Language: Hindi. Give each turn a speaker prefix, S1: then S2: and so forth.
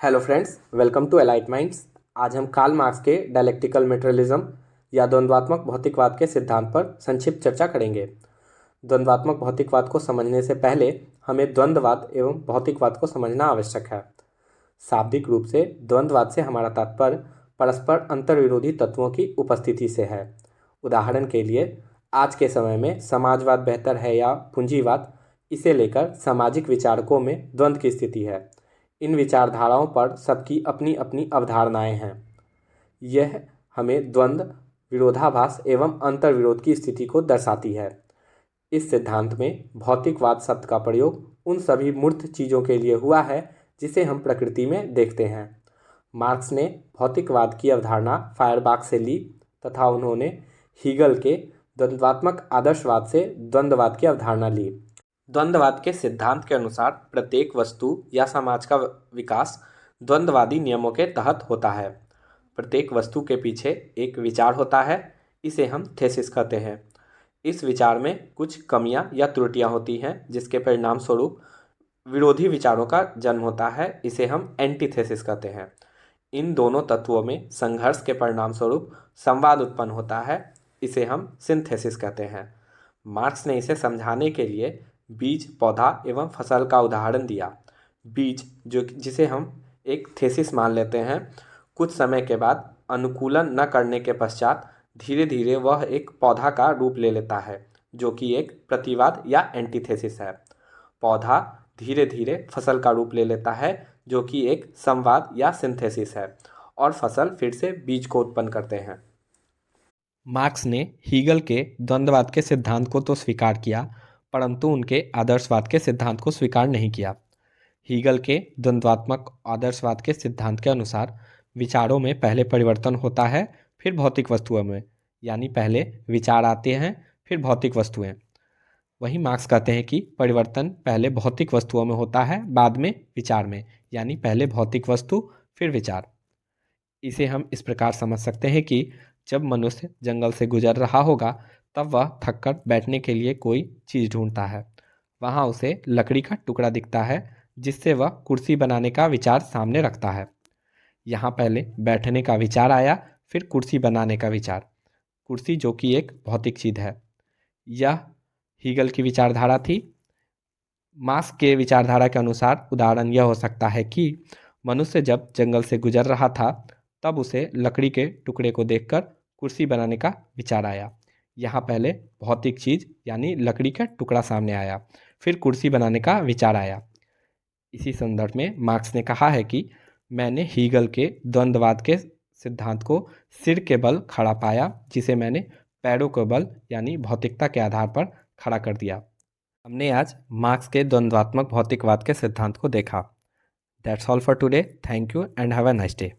S1: Hello friends, welcome to elite minds. आज हम कार्ल मार्क्स के डायलेक्टिकल मेटेरियलिज्म या द्वंद्वात्मक भौतिकवाद के सिद्धांत पर संक्षिप्त चर्चा करेंगे। द्वंद्वात्मक भौतिकवाद को समझने से पहले हमें द्वंद्ववाद एवं भौतिकवाद को समझना आवश्यक है। शाब्दिक रूप से द्वंद्ववाद से हमारा तात्पर्य परस्पर अंतर्विरोधी तत्वों की उपस्थिति से है। उदाहरण के लिए, आज के समय में समाजवाद बेहतर है या पूंजीवाद, इसे लेकर सामाजिक विचारकों में द्वंद्व की स्थिति है। इन विचारधाराओं पर सबकी अपनी अपनी अवधारणाएं हैं। यह हमें द्वंद्व, विरोधाभास एवं अंतर्विरोध की स्थिति को दर्शाती है। इस सिद्धांत में भौतिकवाद शब्द का प्रयोग उन सभी मूर्त चीज़ों के लिए हुआ है जिसे हम प्रकृति में देखते हैं। मार्क्स ने भौतिकवाद की अवधारणा फायरबाख से ली तथा उन्होंने हीगल के द्वंद्वात्मक आदर्शवाद से द्वंद्ववाद की अवधारणा ली। द्वंद्ववाद के सिद्धांत के अनुसार प्रत्येक वस्तु या समाज का विकास द्वंद्ववादी नियमों के तहत होता है। प्रत्येक वस्तु के पीछे एक विचार होता है, इसे हम थेसिस कहते हैं। इस विचार में कुछ कमियां या त्रुटियां होती हैं जिसके परिणाम स्वरूप विरोधी विचारों का जन्म होता है, इसे हम एंटीथेसिस कहते हैं। इन दोनों तत्वों में संघर्ष के परिणाम स्वरूप संवाद उत्पन्न होता है, इसे हम सिंथेसिस कहते हैं। मार्क्स ने इसे समझाने के लिए बीज, पौधा एवं फसल का उदाहरण दिया। बीज, जो जिसे हम एक थेसिस मान लेते हैं, कुछ समय के बाद अनुकूलन न करने के पश्चात धीरे धीरे वह एक पौधा का रूप ले लेता है, जो कि एक प्रतिवाद या एंटीथेसिस है। पौधा धीरे धीरे फसल का रूप ले लेता है, जो कि एक संवाद या सिंथेसिस है, और फसल फिर से बीज को उत्पन्न करते हैं। मार्क्स ने हीगल के द्वंद्ववाद के सिद्धांत को तो स्वीकार किया, परंतु उनके आदर्शवाद के सिद्धांत को स्वीकार नहीं किया। हीगल के द्वंद्वात्मक आदर्शवाद के सिद्धांत के अनुसार विचारों में पहले परिवर्तन होता है, फिर भौतिक वस्तुओं में, यानी पहले विचार आते हैं फिर भौतिक वस्तुएं। वहीं मार्क्स कहते हैं कि परिवर्तन पहले भौतिक वस्तुओं में होता है, बाद में विचार में, यानी पहले भौतिक वस्तु फिर विचार। इसे हम इस प्रकार समझ सकते हैं कि जब मनुष्य जंगल से गुजर रहा होगा तब वह थककर बैठने के लिए कोई चीज़ ढूंढता है। वहाँ उसे लकड़ी का टुकड़ा दिखता है जिससे वह कुर्सी बनाने का विचार सामने रखता है। यहाँ पहले बैठने का विचार आया, फिर कुर्सी बनाने का विचार। कुर्सी जो कि एक भौतिक चीज़ है। यह हीगल की विचारधारा थी। मार्क्स के विचारधारा के अनुसार उदाहरण यह हो सकता है कि मनुष्य जब जंगल से गुजर रहा था तब उसे लकड़ी के टुकड़े को देखकर कुर्सी बनाने का विचार आया। यहाँ पहले भौतिक चीज़ यानी लकड़ी का टुकड़ा सामने आया, फिर कुर्सी बनाने का विचार आया। इसी संदर्भ में मार्क्स ने कहा है कि मैंने हीगल के द्वंद्ववाद के सिद्धांत को सिर के बल खड़ा पाया, जिसे मैंने पैरों के बल यानी भौतिकता के आधार पर खड़ा कर दिया। हमने आज मार्क्स के द्वंद्वात्मक भौतिकवाद के सिद्धांत को देखा। That's all for today. Thank you and have a nice day.